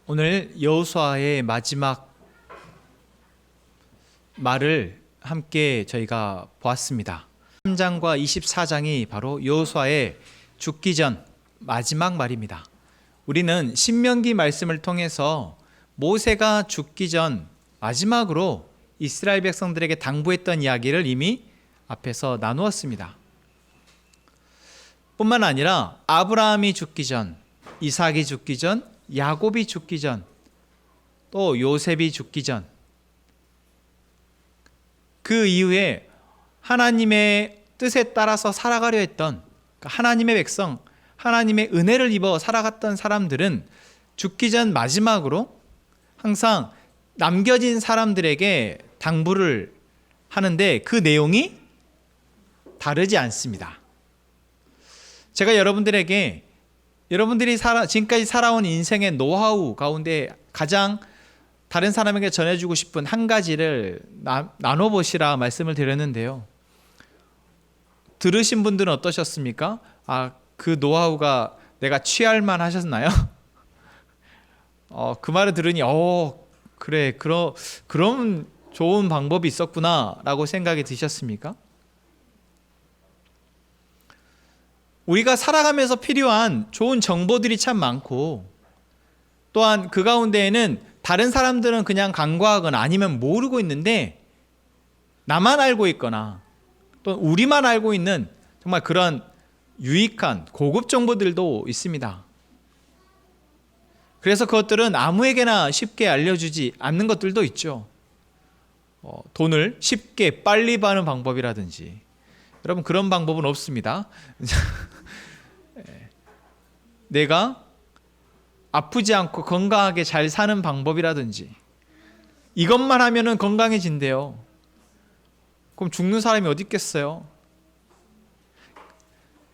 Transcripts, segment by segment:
오늘 여호수아의 마지막 말을 함께 저희가 보았습니다. 3장과 24장이 바로 여호수아의 죽기 전 마지막 말입니다. 우리는 신명기 말씀을 통해서 모세가 죽기 전 마지막으로 이스라엘 백성들에게 당부했던 이야기를 이미 앞에서 나누었습니다. 뿐만 아니라 아브라함이 죽기 전, 이삭이 죽기 전, 야곱이 죽기 전, 또 요셉이 죽기 전, 그 이후에 하나님의 뜻에 따라서 살아가려 했던 하나님의 백성, 하나님의 은혜를 입어 살아갔던 사람들은 죽기 전 마지막으로 항상 남겨진 사람들에게 당부를 하는데 그 내용이 다르지 않습니다. 제가 여러분들에게 여러분들이 지금까지 살아온 인생의 노하우 가운데 가장 다른 사람에게 전해주고 싶은 한 가지를 나눠보시라 말씀을 드렸는데요. 들으신 분들은 어떠셨습니까? 그 노하우가 내가 취할만 하셨나요? 그 말을 들으니 그래 그런 좋은 방법이 있었구나 라고 생각이 드셨습니까? 우리가 살아가면서 필요한 좋은 정보들이 참 많고, 또한 그 가운데에는 다른 사람들은 그냥 간과하거나 아니면 모르고 있는데 나만 알고 있거나 또 우리만 알고 있는 정말 그런 유익한 고급 정보들도 있습니다. 그래서 그것들은 아무에게나 쉽게 알려주지 않는 것들도 있죠. 돈을 쉽게 빨리 버는 방법이라든지. 여러분, 그런 방법은 없습니다. 내가 아프지 않고 건강하게 잘 사는 방법이라든지, 이것만 하면은 건강해진대요. 그럼 죽는 사람이 어디 있겠어요?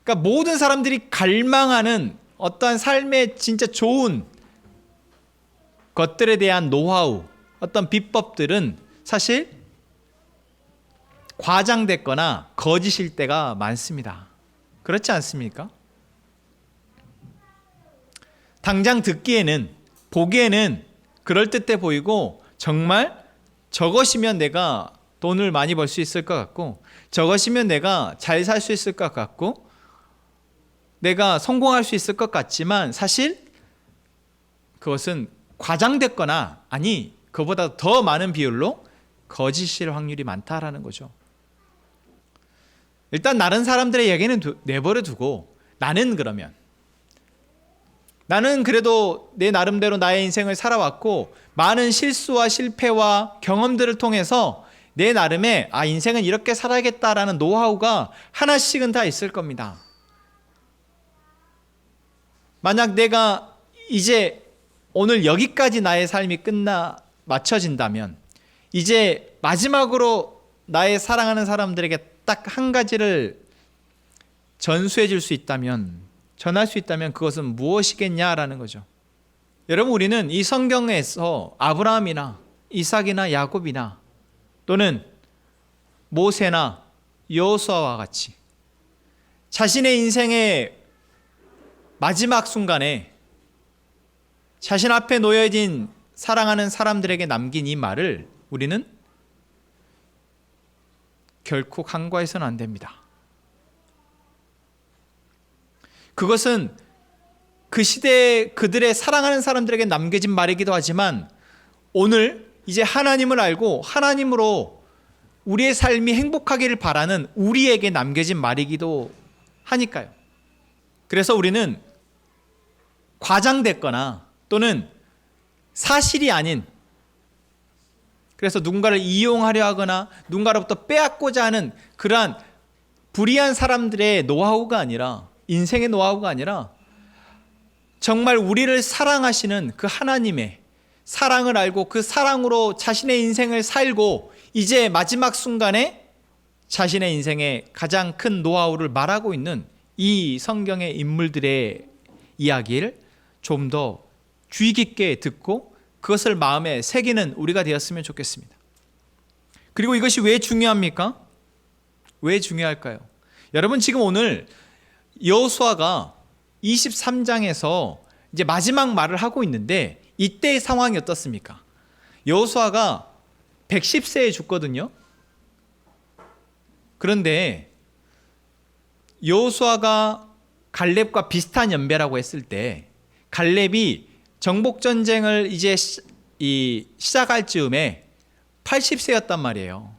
그러니까 모든 사람들이 갈망하는 어떠한 삶의 진짜 좋은 것들에 대한 노하우, 어떤 비법들은 사실 과장됐거나 거짓일 때가 많습니다. 그렇지 않습니까? 당장 듣기에는, 보기에는 그럴듯해 보이고, 정말 저것이면 내가 돈을 많이 벌 수 있을 것 같고, 저것이면 내가 잘 살 수 있을 것 같고, 내가 성공할 수 있을 것 같지만 사실 그것은 과장됐거나, 아니 그보다 더 많은 비율로 거짓일 확률이 많다라는 거죠. 일단 다른 사람들의 얘기는 내버려 두고, 나는 그래도 내 나름대로 나의 인생을 살아왔고, 많은 실수와 실패와 경험들을 통해서 내 나름의 인생은 이렇게 살아야겠다라는 노하우가 하나씩은 다 있을 겁니다. 만약 내가 이제 오늘 여기까지 나의 삶이 맞춰진다면, 이제 마지막으로 나의 사랑하는 사람들에게 딱 한 가지를 전수해 줄 수 있다면, 전할 수 있다면 그것은 무엇이겠냐라는 거죠. 여러분, 우리는 이 성경에서 아브라함이나 이삭이나 야곱이나 또는 모세나 여호수아와 같이 자신의 인생의 마지막 순간에 자신 앞에 놓여진 사랑하는 사람들에게 남긴 이 말을 우리는 결코 간과해서는 안 됩니다. 그것은 그 시대에 그들의 사랑하는 사람들에게 남겨진 말이기도 하지만, 오늘 이제 하나님을 알고 하나님으로 우리의 삶이 행복하기를 바라는 우리에게 남겨진 말이기도 하니까요. 그래서 우리는 과장됐거나 또는 사실이 아닌, 그래서 누군가를 이용하려 하거나 누군가로부터 빼앗고자 하는 그러한 불의한 사람들의 노하우가 아니라, 인생의 노하우가 아니라, 정말 우리를 사랑하시는 그 하나님의 사랑을 알고 그 사랑으로 자신의 인생을 살고 이제 마지막 순간에 자신의 인생의 가장 큰 노하우를 말하고 있는 이 성경의 인물들의 이야기를 좀 더 주의 깊게 듣고 그것을 마음에 새기는 우리가 되었으면 좋겠습니다. 그리고 이것이 왜 중요합니까? 왜 중요할까요? 여러분, 지금 오늘 여호수아가 23장에서 이제 마지막 말을 하고 있는데, 이때의 상황이 어떻습니까? 여호수아가 110세에 죽거든요. 그런데 여호수아가 갈렙과 비슷한 연배라고 했을 때 갈렙이 정복전쟁을 이제 시작할 즈음에 80세였단 말이에요.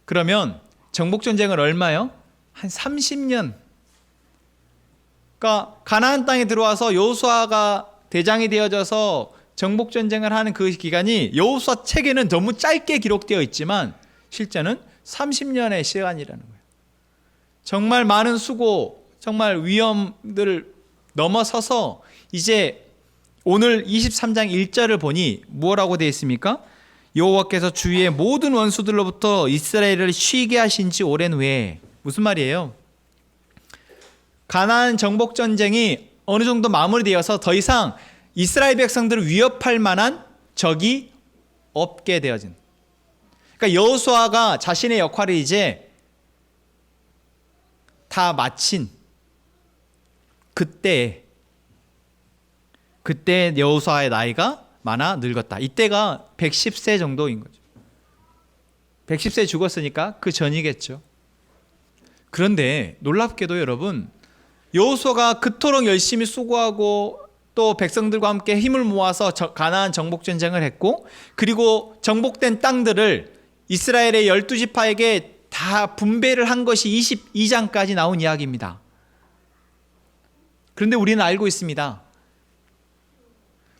그러면 정복전쟁을 얼마요? 한 30년. 그러니까 가나안 땅에 들어와서 여호수아가 대장이 되어져서 정복전쟁을 하는 그 기간이 여호수아 책에는 너무 짧게 기록되어 있지만 실제는 30년의 시간이라는 거예요. 정말 많은 수고, 정말 위험들을 넘어서서 이제 오늘 23장 1절을 보니 뭐라고 되어 있습니까? 여호와께서 주위의 모든 원수들로부터 이스라엘을 쉬게 하신 지 오랜 후에. 무슨 말이에요? 가나안 정복 전쟁이 어느 정도 마무리되어서 더 이상 이스라엘 백성들을 위협할 만한 적이 없게 되어진. 그러니까 여호수아가 자신의 역할을 이제 다 마친 그때 여호수아의 나이가 많아 늙었다. 이때가 110세 정도인 거죠. 110세 죽었으니까 그 전이겠죠. 그런데 놀랍게도 여러분, 여호수아가 그토록 열심히 수고하고 또 백성들과 함께 힘을 모아서 가나안 정복 전쟁을 했고, 그리고 정복된 땅들을 이스라엘의 12지파에게 다 분배를 한 것이 22장까지 나온 이야기입니다. 그런데 우리는 알고 있습니다.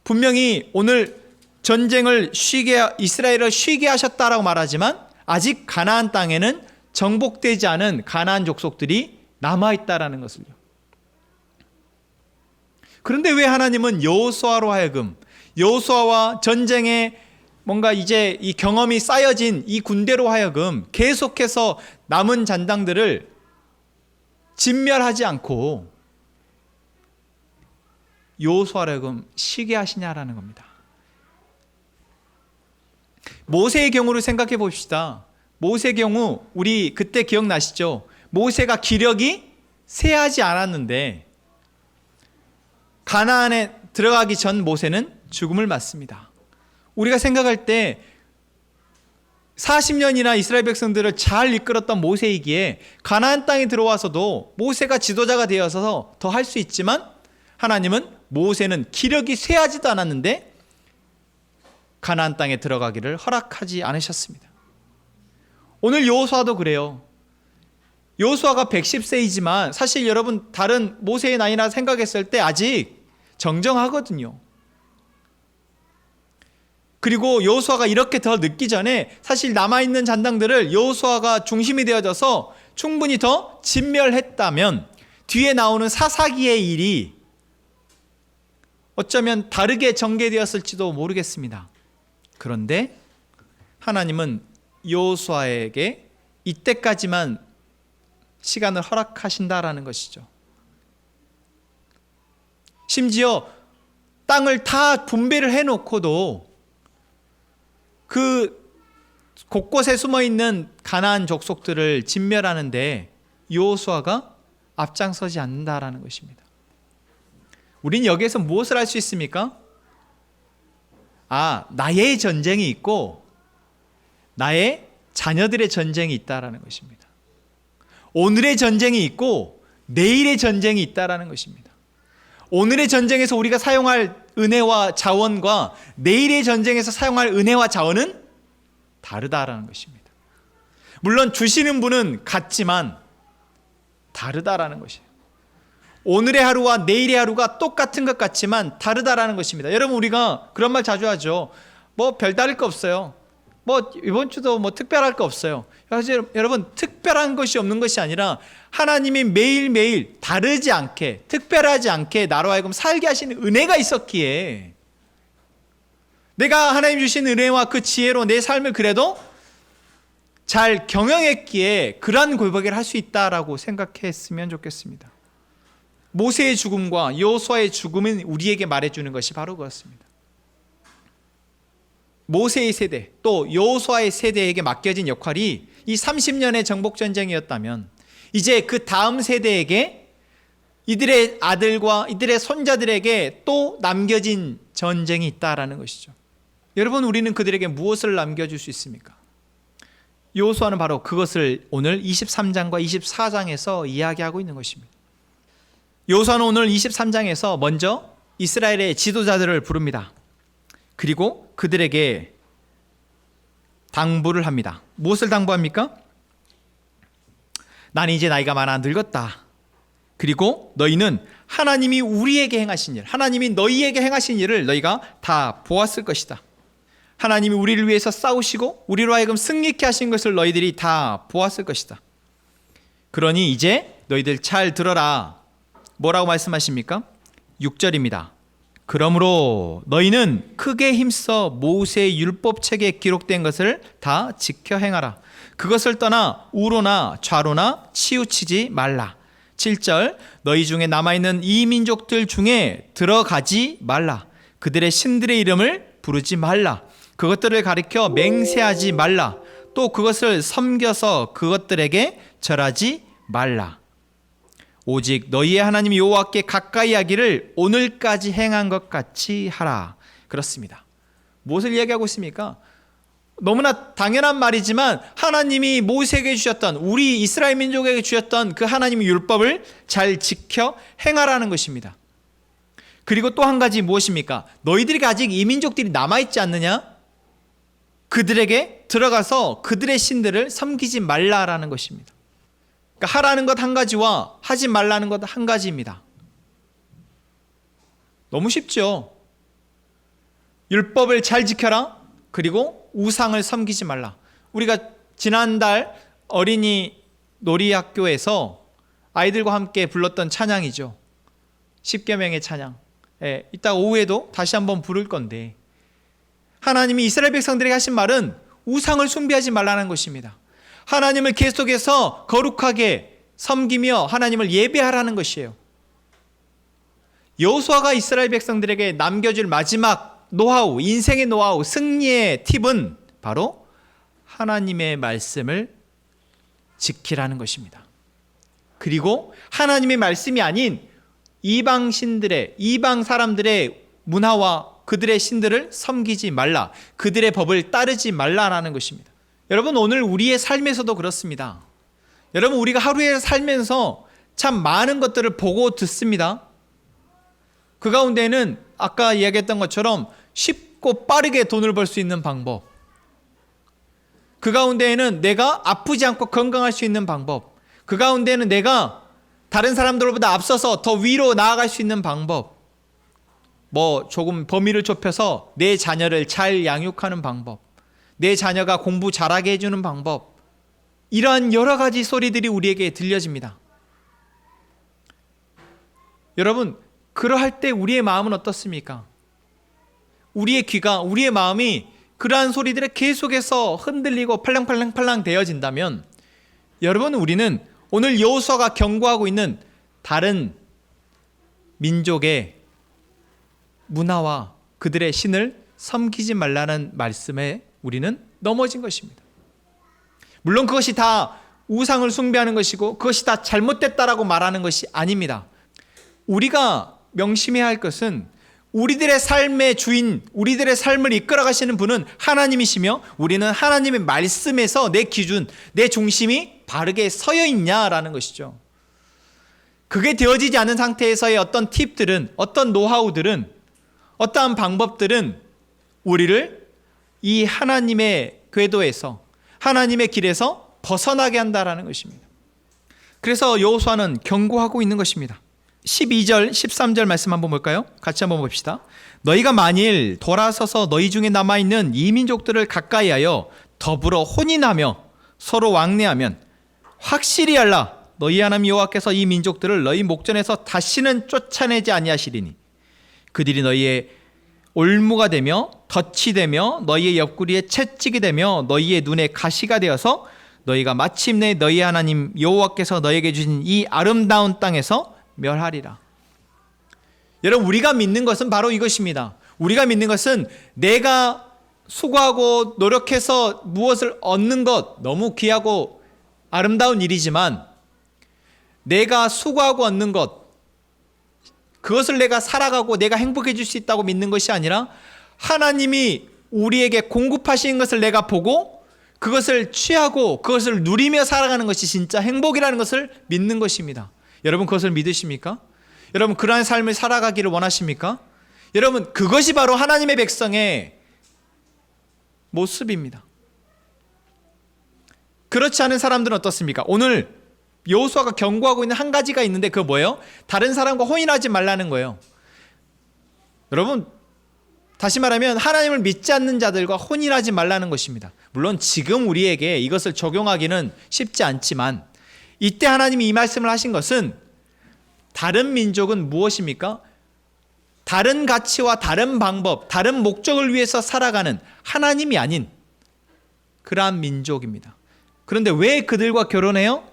분명히 오늘 전쟁을 이스라엘을 쉬게 하셨다라고 말하지만 아직 가나안 땅에는 정복되지 않은 가나안 족속들이 남아있다라는 것을요. 그런데 왜 하나님은 여호수아로 하여금, 여호수아와 전쟁에 뭔가 이제 이 경험이 쌓여진 이 군대로 하여금 계속해서 남은 잔당들을 진멸하지 않고 여호수아로 하여금 쉬게 하시냐라는 겁니다. 모세의 경우를 생각해 봅시다. 모세의 경우 우리 그때 기억나시죠? 모세가 기력이 쇠하지 않았는데 가나안에 들어가기 전 모세는 죽음을 맞습니다. 우리가 생각할 때 40년이나 이스라엘 백성들을 잘 이끌었던 모세이기에 가나안 땅에 들어와서도 모세가 지도자가 되어서 더 할 수 있지만 하나님은 모세는 기력이 쇠하지도 않았는데 가나안 땅에 들어가기를 허락하지 않으셨습니다. 오늘 여호수아도 그래요. 여호수아가 110세이지만 사실 여러분 다른 모세의 나이나 생각했을 때 아직 정정하거든요. 그리고 여호수아가 이렇게 더 늦기 전에 사실 남아있는 잔당들을 여호수아가 중심이 되어져서 충분히 더 진멸했다면 뒤에 나오는 사사기의 일이 어쩌면 다르게 전개되었을지도 모르겠습니다. 그런데 하나님은 여호수아에게 이때까지만 시간을 허락하신다라는 것이죠. 심지어 땅을 다 분배를 해놓고도 그 곳곳에 숨어있는 가나안 족속들을 진멸하는데 여호수아가 앞장서지 않는다라는 것입니다. 우린 여기에서 무엇을 할 수 있습니까? 나의 전쟁이 있고 나의 자녀들의 전쟁이 있다라는 것입니다. 오늘의 전쟁이 있고 내일의 전쟁이 있다라는 것입니다. 오늘의 전쟁에서 우리가 사용할 은혜와 자원과 내일의 전쟁에서 사용할 은혜와 자원은 다르다라는 것입니다. 물론 주시는 분은 같지만 다르다라는 것이에요. 오늘의 하루와 내일의 하루가 똑같은 것 같지만 다르다라는 것입니다. 여러분, 우리가 그런 말 자주 하죠. 별다를 거 없어요. 이번 주도 특별할 거 없어요. 사실 여러분, 특별한 것이 없는 것이 아니라 하나님이 매일매일 다르지 않게, 특별하지 않게 나로 하여금 살게 하시는 은혜가 있었기에 내가 하나님 주신 은혜와 그 지혜로 내 삶을 그래도 잘 경영했기에 그러한 골복을 할 수 있다라고 생각했으면 좋겠습니다. 모세의 죽음과 여호수아의 죽음은 우리에게 말해주는 것이 바로 그렇습니다. 모세의 세대 또 여호수아의 세대에게 맡겨진 역할이 이 30년의 정복전쟁이었다면 이제 그 다음 세대에게 이들의 아들과 이들의 손자들에게 또 남겨진 전쟁이 있다라는 것이죠. 여러분, 우리는 그들에게 무엇을 남겨줄 수 있습니까? 여호수아는 바로 그것을 오늘 23장과 24장에서 이야기하고 있는 것입니다. 여호수아는 오늘 23장에서 먼저 이스라엘의 지도자들을 부릅니다. 그리고 그들에게 당부를 합니다. 무엇을 당부합니까? 나는 이제 나이가 많아 늙었다. 그리고 너희는 하나님이 우리에게 행하신 일, 하나님이 너희에게 행하신 일을 너희가 다 보았을 것이다. 하나님이 우리를 위해서 싸우시고 우리로 하여금 승리케 하신 것을 너희들이 다 보았을 것이다. 그러니 이제 너희들 잘 들어라. 뭐라고 말씀하십니까? 6절입니다. 그러므로 너희는 크게 힘써 모세의 율법책에 기록된 것을 다 지켜 행하라. 그것을 떠나 우로나 좌로나 치우치지 말라. 7절 너희 중에 남아있는 이 민족들 중에 들어가지 말라. 그들의 신들의 이름을 부르지 말라. 그것들을 가리켜 맹세하지 말라. 또 그것을 섬겨서 그것들에게 절하지 말라. 오직 너희의 하나님 여호와께 가까이 하기를 오늘까지 행한 것 같이 하라. 그렇습니다. 무엇을 이야기하고 있습니까? 너무나 당연한 말이지만 하나님이 모세에게 주셨던, 우리 이스라엘 민족에게 주셨던 그 하나님의 율법을 잘 지켜 행하라는 것입니다. 그리고 또 한 가지 무엇입니까? 너희들이 아직 이 민족들이 남아있지 않느냐? 그들에게 들어가서 그들의 신들을 섬기지 말라라는 것입니다. 그러니까 하라는 것 한 가지와 하지 말라는 것 한 가지입니다. 너무 쉽죠? 율법을 잘 지켜라. 그리고 우상을 섬기지 말라. 우리가 지난달 어린이 놀이학교에서 아이들과 함께 불렀던 찬양이죠. 십계명의 찬양. 이따 오후에도 다시 한번 부를 건데, 하나님이 이스라엘 백성들에게 하신 말은 우상을 숭배하지 말라는 것입니다. 하나님을 계속해서 거룩하게 섬기며 하나님을 예배하라는 것이에요. 여호수아가 이스라엘 백성들에게 남겨줄 마지막 노하우, 인생의 노하우, 승리의 팁은 바로 하나님의 말씀을 지키라는 것입니다. 그리고 하나님의 말씀이 아닌 이방 신들의, 이방 사람들의 문화와 그들의 신들을 섬기지 말라. 그들의 법을 따르지 말라라는 것입니다. 여러분, 오늘 우리의 삶에서도 그렇습니다. 여러분, 우리가 하루에 살면서 참 많은 것들을 보고 듣습니다. 그 가운데는 아까 이야기했던 것처럼 쉽고 빠르게 돈을 벌 수 있는 방법, 그 가운데에는 내가 아프지 않고 건강할 수 있는 방법, 그 가운데는 내가 다른 사람들보다 앞서서 더 위로 나아갈 수 있는 방법, 조금 범위를 좁혀서 내 자녀를 잘 양육하는 방법, 내 자녀가 공부 잘하게 해주는 방법, 이러한 여러 가지 소리들이 우리에게 들려집니다. 여러분, 그러할 때 우리의 마음은 어떻습니까? 우리의 귀가, 우리의 마음이 그러한 소리들에 계속해서 흔들리고 팔랑팔랑 되어진다면, 여러분, 우리는 오늘 여호수아가 경고하고 있는 다른 민족의 문화와 그들의 신을 섬기지 말라는 말씀에 우리는 넘어진 것입니다. 물론 그것이 다 우상을 숭배하는 것이고 그것이 다 잘못됐다라고 말하는 것이 아닙니다. 우리가 명심해야 할 것은 우리들의 삶의 주인, 우리들의 삶을 이끌어 가시는 분은 하나님이시며, 우리는 하나님의 말씀에서 내 기준, 내 중심이 바르게 서여 있냐라는 것이죠. 그게 되어지지 않은 상태에서의 어떤 팁들은, 어떤 노하우들은, 어떠한 방법들은 우리를 이 하나님의 궤도에서, 하나님의 길에서 벗어나게 한다라는 것입니다. 그래서 여호수아는 경고하고 있는 것입니다. 12절, 13절 말씀 한번 볼까요? 같이 한번 봅시다. 너희가 만일 돌아서서 너희 중에 남아있는 이 민족들을 가까이하여 더불어 혼인하며 서로 왕래하면 확실히 알라. 너희 하나님 여호와께서 이 민족들을 너희 목전에서 다시는 쫓아내지 아니하시리니 그들이 너희의 올무가 되며 덫이 되며 너희의 옆구리에 채찍이 되며 너희의 눈에 가시가 되어서 너희가 마침내 너희 하나님 여호와께서 너희에게 주신 이 아름다운 땅에서 멸하리라. 여러분, 우리가 믿는 것은 바로 이것입니다. 우리가 믿는 것은 내가 수고하고 노력해서 무엇을 얻는 것, 너무 귀하고 아름다운 일이지만 내가 수고하고 얻는 것, 그것을 내가 살아가고 내가 행복해질 수 있다고 믿는 것이 아니라 하나님이 우리에게 공급하시는 것을 내가 보고 그것을 취하고 그것을 누리며 살아가는 것이 진짜 행복이라는 것을 믿는 것입니다. 여러분 그것을 믿으십니까? 여러분 그러한 삶을 살아가기를 원하십니까? 여러분 그것이 바로 하나님의 백성의 모습입니다. 그렇지 않은 사람들은 어떻습니까? 오늘 여호수아가 경고하고 있는 한 가지가 있는데 그거 뭐예요? 다른 사람과 혼인하지 말라는 거예요. 여러분 다시 말하면 하나님을 믿지 않는 자들과 혼인하지 말라는 것입니다. 물론 지금 우리에게 이것을 적용하기는 쉽지 않지만 이때 하나님이 이 말씀을 하신 것은 다른 민족은 무엇입니까? 다른 가치와 다른 방법, 다른 목적을 위해서 살아가는 하나님이 아닌 그러한 민족입니다. 그런데 왜 그들과 결혼해요?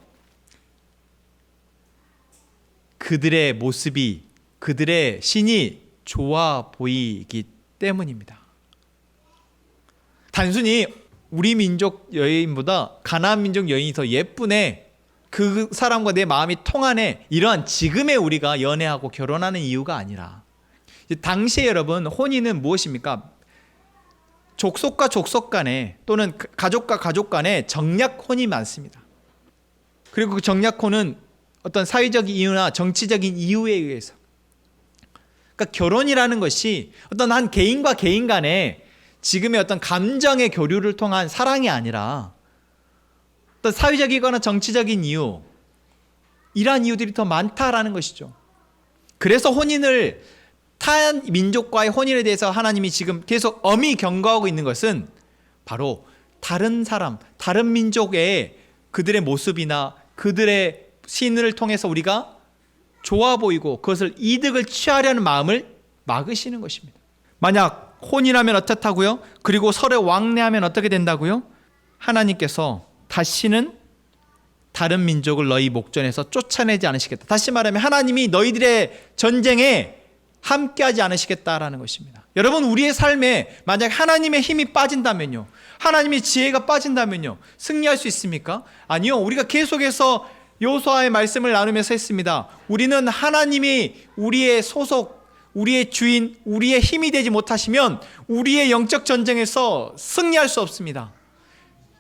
그들의 모습이, 그들의 신이 좋아 보이기 때문입니다. 단순히 우리 민족 여인보다 가나안 민족 여인이 더 예쁘네, 그 사람과 내 마음이 통하네, 이러한 지금의 우리가 연애하고 결혼하는 이유가 아니라 당시에 여러분 혼인은 무엇입니까? 족속과 족속 간에 또는 가족과 가족 간에 정략혼이 많습니다. 그리고 그 정략혼은 어떤 사회적 이유나 정치적인 이유에 의해서, 그러니까 결혼이라는 것이 어떤 한 개인과 개인 간에 지금의 어떤 감정의 교류를 통한 사랑이 아니라 어떤 사회적이거나 정치적인 이유, 이러한 이유들이 더 많다라는 것이죠. 그래서 혼인을, 타 민족과의 혼인에 대해서 하나님이 지금 계속 엄히 경고하고 있는 것은 바로 다른 사람, 다른 민족의 그들의 모습이나 그들의 신을 통해서 우리가 좋아 보이고 그것을 이득을 취하려는 마음을 막으시는 것입니다. 만약 혼인하면 어떻다고요? 그리고 서로 왕래하면 어떻게 된다고요? 하나님께서 다시는 다른 민족을 너희 목전에서 쫓아내지 않으시겠다. 다시 말하면 하나님이 너희들의 전쟁에 함께하지 않으시겠다라는 것입니다. 여러분 우리의 삶에 만약 하나님의 힘이 빠진다면요, 하나님의 지혜가 빠진다면요, 승리할 수 있습니까? 아니요. 우리가 계속해서 여호수아의 말씀을 나누면서 했습니다. 우리는 하나님이 우리의 소속, 우리의 주인, 우리의 힘이 되지 못하시면 우리의 영적 전쟁에서 승리할 수 없습니다.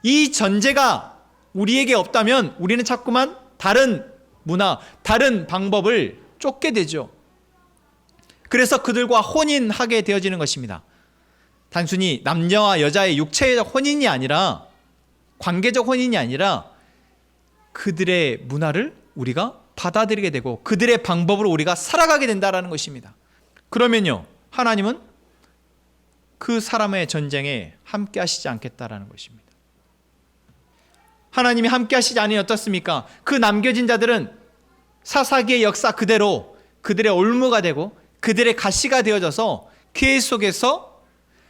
이 전제가 우리에게 없다면 우리는 자꾸만 다른 문화, 다른 방법을 쫓게 되죠. 그래서 그들과 혼인하게 되어지는 것입니다. 단순히 남자와 여자의 육체적 혼인이 아니라, 관계적 혼인이 아니라 그들의 문화를 우리가 받아들이게 되고 그들의 방법으로 우리가 살아가게 된다는 것입니다. 그러면요, 하나님은 그 사람의 전쟁에 함께 하시지 않겠다라는 것입니다. 하나님이 함께 하시지 않으니 어떻습니까? 그 남겨진 자들은 사사기의 역사 그대로 그들의 올무가 되고 그들의 가시가 되어져서 계속 속에서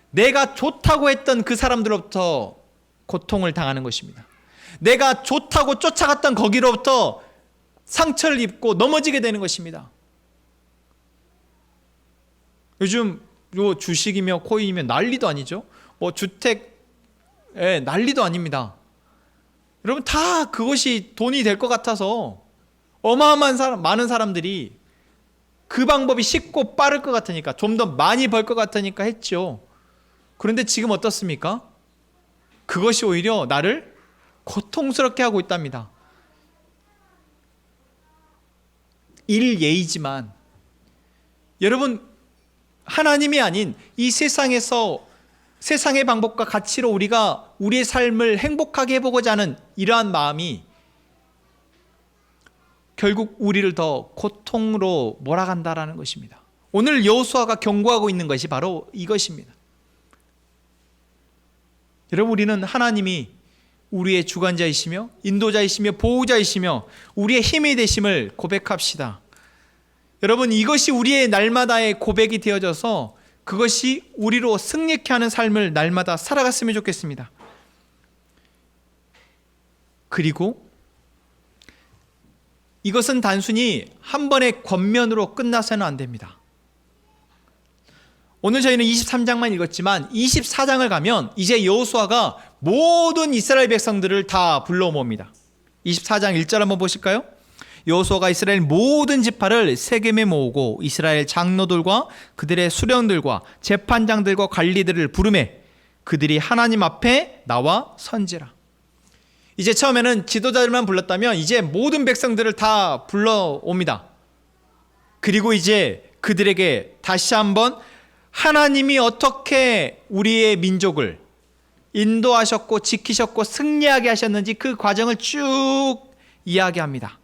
내가 좋다고 했던 그 사람들로부터 고통을 당하는 것입니다. 내가 좋다고 쫓아갔던 거기로부터 상처를 입고 넘어지게 되는 것입니다. 요즘 요 주식이며 코인이며 난리도 아니죠. 뭐 주택 난리도 아닙니다. 여러분 다 그것이 돈이 될 것 같아서 어마어마한 많은 사람들이 그 방법이 쉽고 빠를 것 같으니까, 좀 더 많이 벌 것 같으니까 했죠. 그런데 지금 어떻습니까? 그것이 오히려 나를 고통스럽게 하고 있답니다. 일예이지만 여러분 하나님이 아닌 이 세상에서 세상의 방법과 가치로 우리가 우리의 삶을 행복하게 해보고자 하는 이러한 마음이 결국 우리를 더 고통으로 몰아간다라는 것입니다. 오늘 여호수아가 경고하고 있는 것이 바로 이것입니다. 여러분 우리는 하나님이 우리의 주관자이시며 인도자이시며 보호자이시며 우리의 힘이 되심을 고백합시다. 여러분 이것이 우리의 날마다의 고백이 되어져서 그것이 우리로 승리케 하는 삶을 날마다 살아갔으면 좋겠습니다. 그리고 이것은 단순히 한 번의 권면으로 끝나서는 안 됩니다. 오늘 저희는 23장만 읽었지만 24장을 가면 이제 여호수아가 모든 이스라엘 백성들을 다 불러 모읍니다. 24장 1절 한번 보실까요? 여호수아가 이스라엘 모든 지파를 세겜에 모으고 이스라엘 장로들과 그들의 수령들과 재판장들과 관리들을 부르매 그들이 하나님 앞에 나와 선지라. 이제 처음에는 지도자들만 불렀다면 이제 모든 백성들을 다 불러옵니다. 그리고 이제 그들에게 다시 한번 하나님이 어떻게 우리의 민족을 인도하셨고 지키셨고 승리하게 하셨는지 그 과정을 쭉 이야기합니다.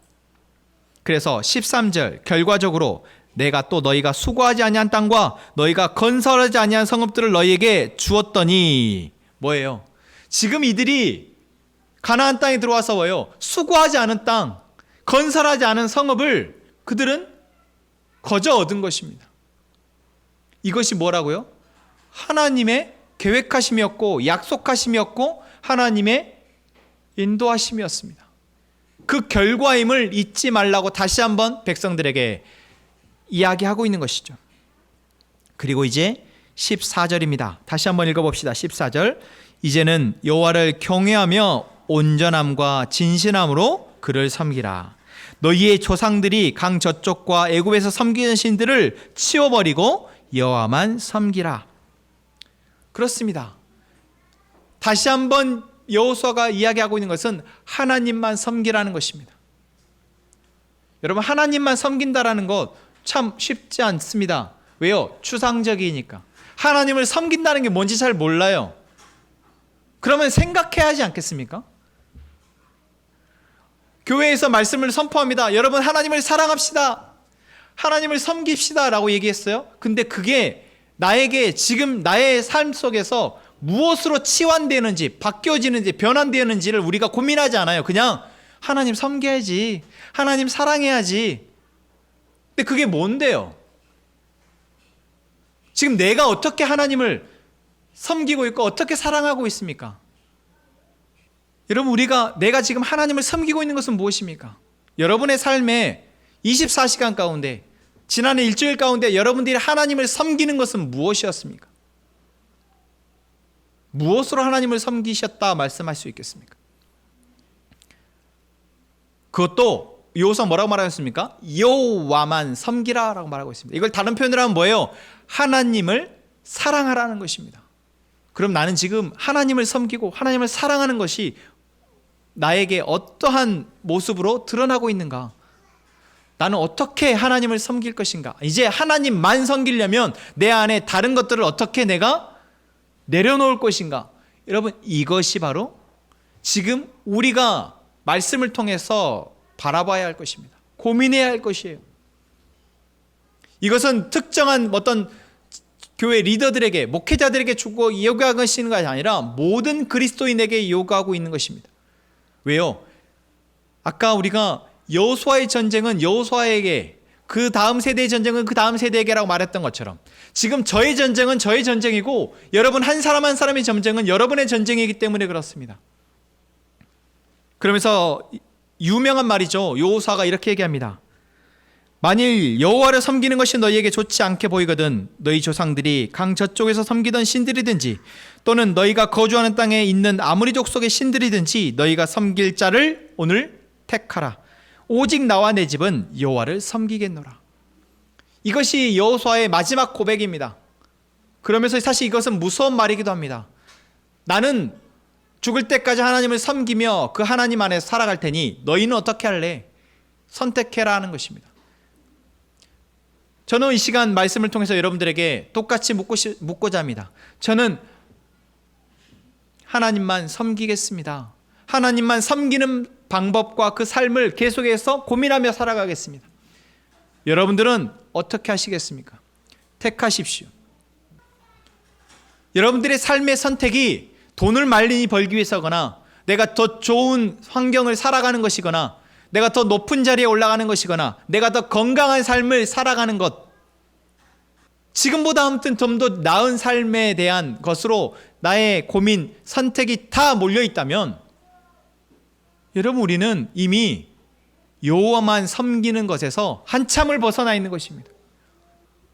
그래서 13절 결과적으로 내가 또 너희가 수고하지 아니한 땅과 너희가 건설하지 아니한 성읍들을 너희에게 주었더니 뭐예요? 지금 이들이 가나안 땅에 들어와서 뭐예요? 수고하지 않은 땅, 건설하지 않은 성읍을 그들은 거저 얻은 것입니다. 이것이 뭐라고요? 하나님의 계획하심이었고 약속하심이었고 하나님의 인도하심이었습니다. 그 결과임을 잊지 말라고 다시 한번 백성들에게 이야기하고 있는 것이죠. 그리고 이제 14절입니다. 다시 한번 읽어봅시다. 14절. 이제는 여호와를 경외하며 온전함과 진실함으로 그를 섬기라. 너희의 조상들이 강 저쪽과 애굽에서 섬기는 신들을 치워버리고 여호와만 섬기라. 그렇습니다. 다시 한번 여호수아가 이야기하고 있는 것은 하나님만 섬기라는 것입니다. 여러분, 하나님만 섬긴다라는 것 참 쉽지 않습니다. 왜요? 추상적이니까. 하나님을 섬긴다는 게 뭔지 잘 몰라요. 그러면 생각해야 하지 않겠습니까? 교회에서 말씀을 선포합니다. 여러분, 하나님을 사랑합시다. 하나님을 섬깁시다 라고 얘기했어요. 근데 그게 나에게 지금 나의 삶 속에서 무엇으로 치환되는지, 바뀌어지는지, 변환되는지를 우리가 고민하지 않아요. 그냥 하나님 섬겨야지, 하나님 사랑해야지. 근데 그게 뭔데요? 지금 내가 어떻게 하나님을 섬기고 있고 어떻게 사랑하고 있습니까? 여러분, 내가 지금 하나님을 섬기고 있는 것은 무엇입니까? 여러분의 삶에 24시간 가운데, 지난해 일주일 가운데 여러분들이 하나님을 섬기는 것은 무엇이었습니까? 무엇으로 하나님을 섬기셨다 말씀할 수 있겠습니까? 그것도 여호수아 뭐라고 말하였습니까? 여호와만 섬기라 라고 말하고 있습니다. 이걸 다른 표현으로 하면 뭐예요? 하나님을 사랑하라는 것입니다. 그럼 나는 지금 하나님을 섬기고 하나님을 사랑하는 것이 나에게 어떠한 모습으로 드러나고 있는가? 나는 어떻게 하나님을 섬길 것인가? 이제 하나님만 섬기려면 내 안에 다른 것들을 어떻게 내가 내려놓을 것인가? 여러분, 이것이 바로 지금 우리가 말씀을 통해서 바라봐야 할 것입니다. 고민해야 할 것이에요. 이것은 특정한 어떤 교회 리더들에게, 목회자들에게 주고 요구하시는 것이 아니라 모든 그리스도인에게 요구하고 있는 것입니다. 왜요? 아까 우리가 여호수아의 전쟁은 여호수아에게, 그 다음 세대의 전쟁은 그 다음 세대에게라고 말했던 것처럼 지금 저의 전쟁은 저의 전쟁이고 여러분 한 사람 한 사람의 전쟁은 여러분의 전쟁이기 때문에 그렇습니다. 그러면서 유명한 말이죠. 여호수아가 이렇게 얘기합니다. 만일 여호와를 섬기는 것이 너희에게 좋지 않게 보이거든 너희 조상들이 강 저쪽에서 섬기던 신들이든지 또는 너희가 거주하는 땅에 있는 아무리 족속의 신들이든지 너희가 섬길 자를 오늘 택하라. 오직 나와 내 집은 여호와를 섬기겠노라. 이것이 여호수아의 마지막 고백입니다. 그러면서 사실 이것은 무서운 말이기도 합니다. 나는 죽을 때까지 하나님을 섬기며 그 하나님 안에서 살아갈 테니 너희는 어떻게 할래? 선택해라 하는 것입니다. 저는 이 시간 말씀을 통해서 여러분들에게 똑같이 묻고자 합니다. 저는 하나님만 섬기겠습니다. 하나님만 섬기는 방법과 그 삶을 계속해서 고민하며 살아가겠습니다. 여러분들은 어떻게 하시겠습니까? 택하십시오. 여러분들의 삶의 선택이 돈을 많이 벌기 위해서거나 내가 더 좋은 환경을 살아가는 것이거나 내가 더 높은 자리에 올라가는 것이거나 내가 더 건강한 삶을 살아가는 것, 지금보다 아무튼 좀 더 나은 삶에 대한 것으로 나의 고민, 선택이 다 몰려있다면 여러분, 우리는 이미 여호와만 섬기는 것에서 한참을 벗어나 있는 것입니다.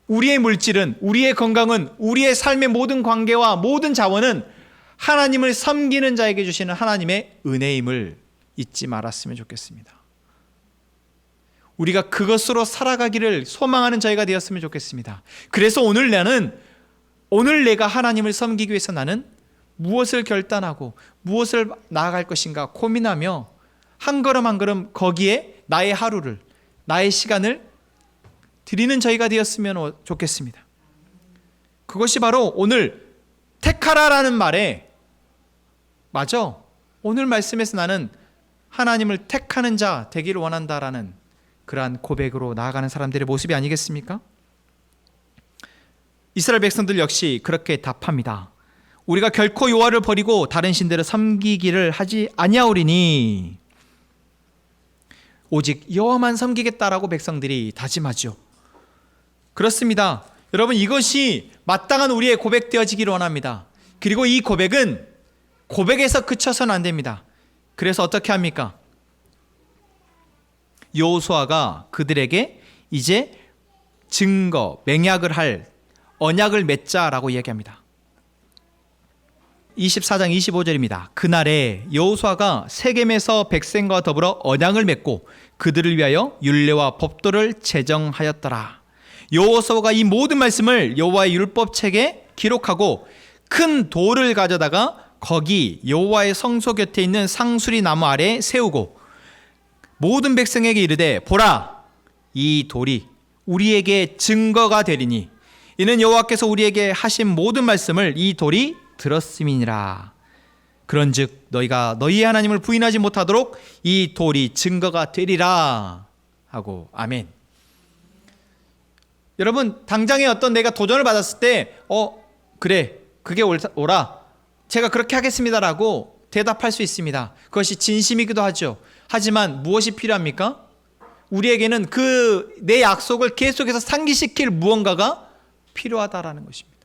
우리의 물질은, 우리의 건강은, 우리의 삶의 모든 관계와 모든 자원은 하나님을 섬기는 자에게 주시는 하나님의 은혜임을 잊지 말았으면 좋겠습니다. 우리가 그것으로 살아가기를 소망하는 저희가 되었으면 좋겠습니다. 그래서 오늘 내가 하나님을 섬기기 위해서 나는 무엇을 결단하고 무엇을 나아갈 것인가 고민하며 한 걸음 한 걸음 거기에 나의 하루를, 나의 시간을 드리는 저희가 되었으면 좋겠습니다. 그것이 바로 오늘 택하라라는 말에 맞아. 오늘 말씀에서 나는 하나님을 택하는 자 되기를 원한다라는 그러한 고백으로 나아가는 사람들의 모습이 아니겠습니까? 이스라엘 백성들 역시 그렇게 답합니다. 우리가 결코 여호와를 버리고 다른 신들을 섬기기를 하지 아니하오리니 오직 여호와만 섬기겠다라고 백성들이 다짐하죠. 그렇습니다. 여러분, 이것이 마땅한 우리의 고백되어지기를 원합니다. 그리고 이 고백은 고백에서 그쳐서는 안 됩니다. 그래서 어떻게 합니까? 여호수아가 그들에게 이제 증거, 맹약을 할 언약을 맺자라고 이야기합니다. 24장 25절입니다. 그날에 여호수아가 세겜에서 백성과 더불어 언약을 맺고 그들을 위하여 율례와 법도를 제정하였더라. 여호수아가 이 모든 말씀을 여호와의 율법책에 기록하고 큰 돌을 가져다가 거기 여호와의 성소 곁에 있는 상수리 나무 아래에 세우고 모든 백성에게 이르되 보라, 이 돌이 우리에게 증거가 되리니 이는 여호와께서 우리에게 하신 모든 말씀을 이 돌이 들었음이니라. 그런즉 너희가 너희의 하나님을 부인하지 못하도록 이 돌이 증거가 되리라 하고. 아멘. 여러분, 당장에 어떤 내가 도전을 받았을 때 그래, 그게 옳아, 제가 그렇게 하겠습니다라고 대답할 수 있습니다. 그것이 진심이기도 하죠. 하지만 무엇이 필요합니까? 우리에게는 그 내 약속을 계속해서 상기시킬 무언가가 필요하다라는 것입니다.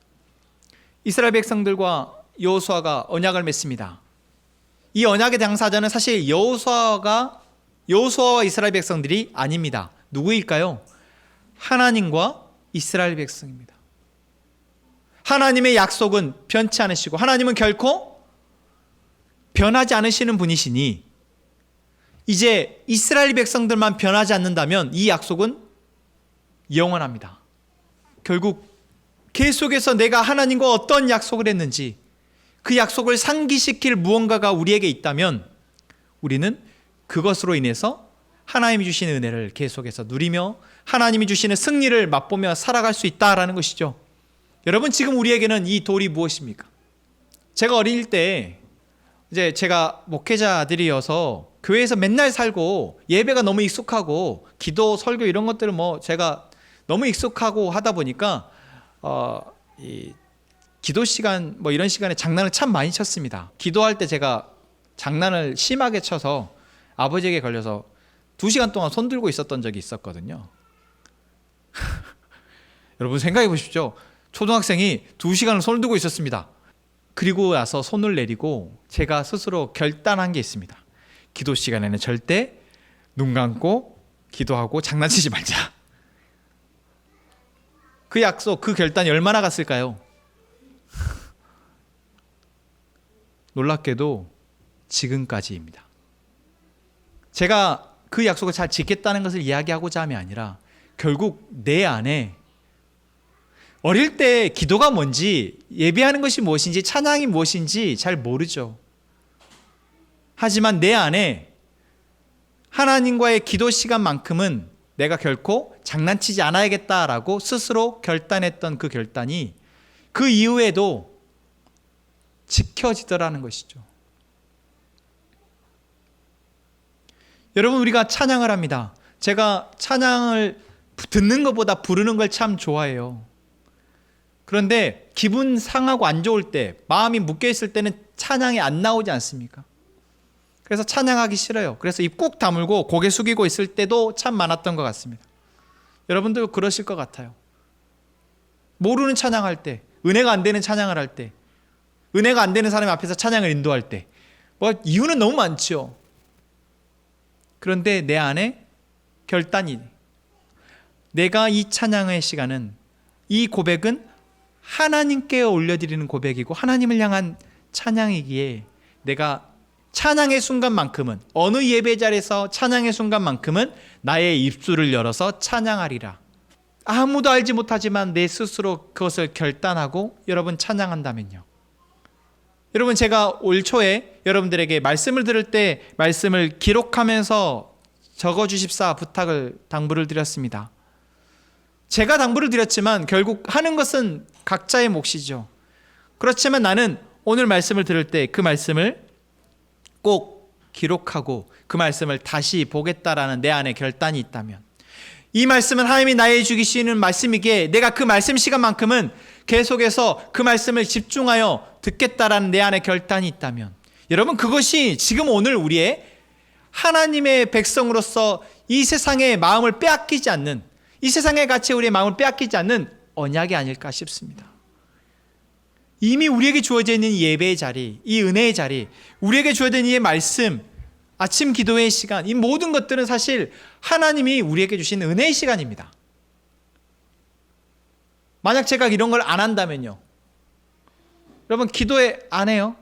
이스라엘 백성들과 여호수아가 언약을 맺습니다. 이 언약의 당사자는 사실 여호수아와 이스라엘 백성들이 아닙니다. 누구일까요? 하나님과 이스라엘 백성입니다. 하나님의 약속은 변치 않으시고 하나님은 결코 변하지 않으시는 분이시니 이제 이스라엘 백성들만 변하지 않는다면 이 약속은 영원합니다. 결국 계속해서 내가 하나님과 어떤 약속을 했는지 그 약속을 상기시킬 무언가가 우리에게 있다면 우리는 그것으로 인해서 하나님이 주시는 은혜를 계속해서 누리며 하나님이 주시는 승리를 맛보며 살아갈 수 있다라는 것이죠. 여러분, 지금 우리에게는 이 돌이 무엇입니까? 제가 어릴 때 이제 제가 목회자 아들이어서 교회에서 맨날 살고 예배가 너무 익숙하고 기도, 설교 이런 것들을 제가 너무 익숙하고 하다 보니까 이 기도 시간 이런 시간에 장난을 참 많이 쳤습니다. 기도할 때 제가 장난을 심하게 쳐서 아버지에게 걸려서 2시간 동안 손 들고 있었던 적이 있었거든요. 여러분 생각해 보십시오. 초등학생이 2시간을 손을 들고 있었습니다. 그리고 나서 손을 내리고 제가 스스로 결단한 게 있습니다. 기도 시간에는 절대 눈 감고 기도하고 장난치지 말자. 그 약속, 그 결단이 얼마나 갔을까요? 놀랍게도 지금까지입니다. 제가 그 약속을 잘 지켰다는 것을 이야기하고자 함이 아니라 결국 내 안에 어릴 때 기도가 뭔지, 예배하는 것이 무엇인지, 찬양이 무엇인지 잘 모르죠. 하지만 내 안에 하나님과의 기도 시간만큼은 내가 결코 장난치지 않아야겠다라고 스스로 결단했던 그 결단이 그 이후에도 지켜지더라는 것이죠. 여러분, 우리가 찬양을 합니다. 제가 찬양을 듣는 것보다 부르는 걸 참 좋아해요. 그런데 기분 상하고 안 좋을 때, 마음이 묶여있을 때는 찬양이 안 나오지 않습니까? 그래서 찬양하기 싫어요. 그래서 입 꾹 다물고 고개 숙이고 있을 때도 참 많았던 것 같습니다. 여러분도 그러실 것 같아요. 모르는 찬양할 때, 은혜가 안 되는 찬양을 할 때, 은혜가 안 되는 사람 앞에서 찬양을 인도할 때, 이유는 너무 많죠. 그런데 내 안에 결단이, 내가 이 찬양의 시간은, 이 고백은 하나님께 올려드리는 고백이고 하나님을 향한 찬양이기에 내가 찬양의 순간만큼은, 어느 예배 자리에서 찬양의 순간만큼은 나의 입술을 열어서 찬양하리라. 아무도 알지 못하지만 내 스스로 그것을 결단하고 여러분 찬양한다면요. 여러분, 제가 올 초에 여러분들에게 말씀을 들을 때 말씀을 기록하면서 적어주십사 부탁을 당부를 드렸습니다. 제가 당부를 드렸지만 결국 하는 것은 각자의 몫이죠. 그렇지만 나는 오늘 말씀을 들을 때 그 말씀을 꼭 기록하고 그 말씀을 다시 보겠다라는 내 안에 결단이 있다면, 이 말씀은 하나님이 나에게 주시는 말씀이기에 내가 그 말씀 시간만큼은 계속해서 그 말씀을 집중하여 듣겠다라는 내 안에 결단이 있다면, 여러분, 그것이 지금 오늘 우리의 하나님의 백성으로서 이 세상의 마음을 빼앗기지 않는, 이 세상의 가치에 우리의 마음을 빼앗기지 않는 언약이 아닐까 싶습니다. 이미 우리에게 주어져 있는 이 예배의 자리, 이 은혜의 자리, 우리에게 주어져 있는 이 말씀, 아침 기도의 시간, 이 모든 것들은 사실 하나님이 우리에게 주신 은혜의 시간입니다. 만약 제가 이런 걸 안 한다면요, 여러분, 기도회 안 해요?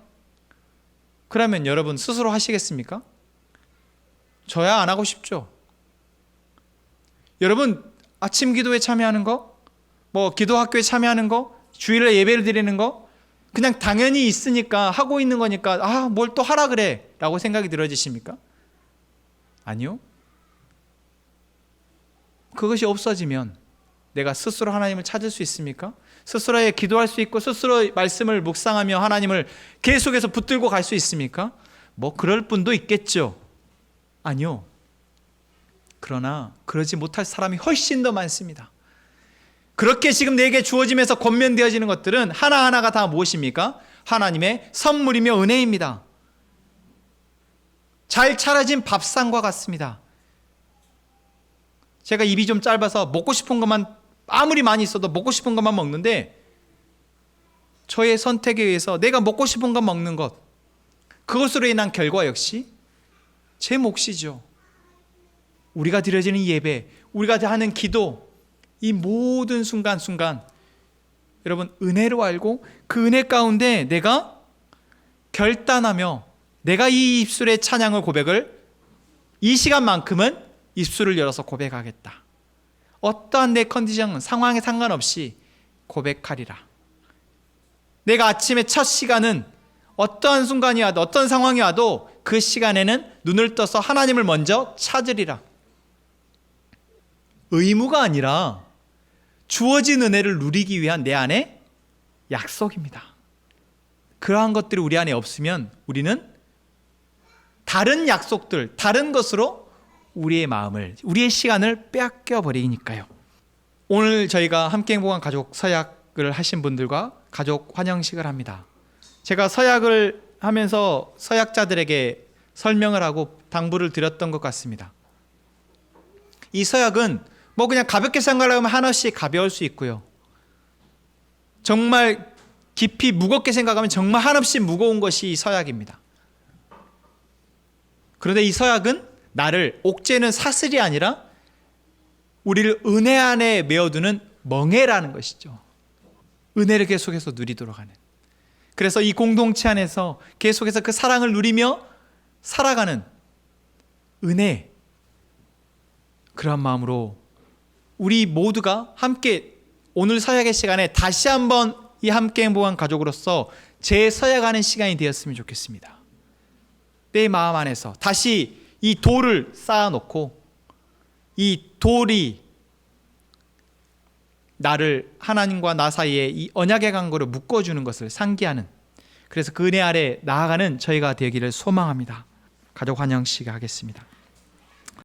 그러면 여러분 스스로 하시겠습니까? 저야 안 하고 싶죠. 여러분, 아침 기도에 참여하는 거, 기도 학교에 참여하는 거, 주일에 예배를 드리는 거, 그냥 당연히 있으니까 하고 있는 거니까 뭘 또 하라 그래 라고 생각이 들어지십니까? 아니요. 그것이 없어지면 내가 스스로 하나님을 찾을 수 있습니까? 스스로에 기도할 수 있고 스스로 말씀을 묵상하며 하나님을 계속해서 붙들고 갈 수 있습니까? 그럴 분도 있겠죠. 아니요. 그러나 그러지 못할 사람이 훨씬 더 많습니다. 그렇게 지금 내게 주어지면서 권면되어지는 것들은 하나하나가 다 무엇입니까? 하나님의 선물이며 은혜입니다. 잘 차려진 밥상과 같습니다. 제가 입이 좀 짧아서 먹고 싶은 것만, 아무리 많이 있어도 먹고 싶은 것만 먹는데, 저의 선택에 의해서 내가 먹고 싶은 것 먹는 것, 그것으로 인한 결과 역시 제 몫이죠. 우리가 드려지는 예배, 우리가 하는 기도, 이 모든 순간순간 여러분 은혜로 알고 그 은혜 가운데 내가 결단하며 내가 이 입술의 찬양을 고백을 이 시간만큼은 입술을 열어서 고백하겠다. 어떠한 내 컨디션, 상황에 상관없이 고백하리라. 내가 아침에 첫 시간은 어떠한 순간이 와도 어떤 상황이 와도 그 시간에는 눈을 떠서 하나님을 먼저 찾으리라. 의무가 아니라 주어진 은혜를 누리기 위한 내 안에 약속입니다. 그러한 것들이 우리 안에 없으면 우리는 다른 약속들, 다른 것으로 우리의 마음을, 우리의 시간을 빼앗겨 버리니까요. 오늘 저희가 함께 행복한 가족 서약을 하신 분들과 가족 환영식을 합니다. 제가 서약을 하면서 서약자들에게 설명을 하고 당부를 드렸던 것 같습니다. 이 서약은 그냥 가볍게 생각하면 하나씩 가벼울 수 있고요. 정말 깊이 무겁게 생각하면 정말 한없이 무거운 것이 이 서약입니다. 그런데 이 서약은 나를, 옥죄는 사슬이 아니라 우리를 은혜 안에 메어두는 멍에라는 것이죠. 은혜를 계속해서 누리도록 하는. 그래서 이 공동체 안에서 계속해서 그 사랑을 누리며 살아가는 은혜, 그런 마음으로 우리 모두가 함께 오늘 서약의 시간에 다시 한번 이 함께 행복한 가족으로서 재서약하는 시간이 되었으면 좋겠습니다. 내 마음 안에서 다시 이 돌을 쌓아놓고 이 돌이 나를 하나님과 나 사이에 이 언약의 간고를 묶어주는 것을 상기하는, 그래서 그 은혜 아래 나아가는 저희가 되기를 소망합니다. 가족 환영식 하겠습니다.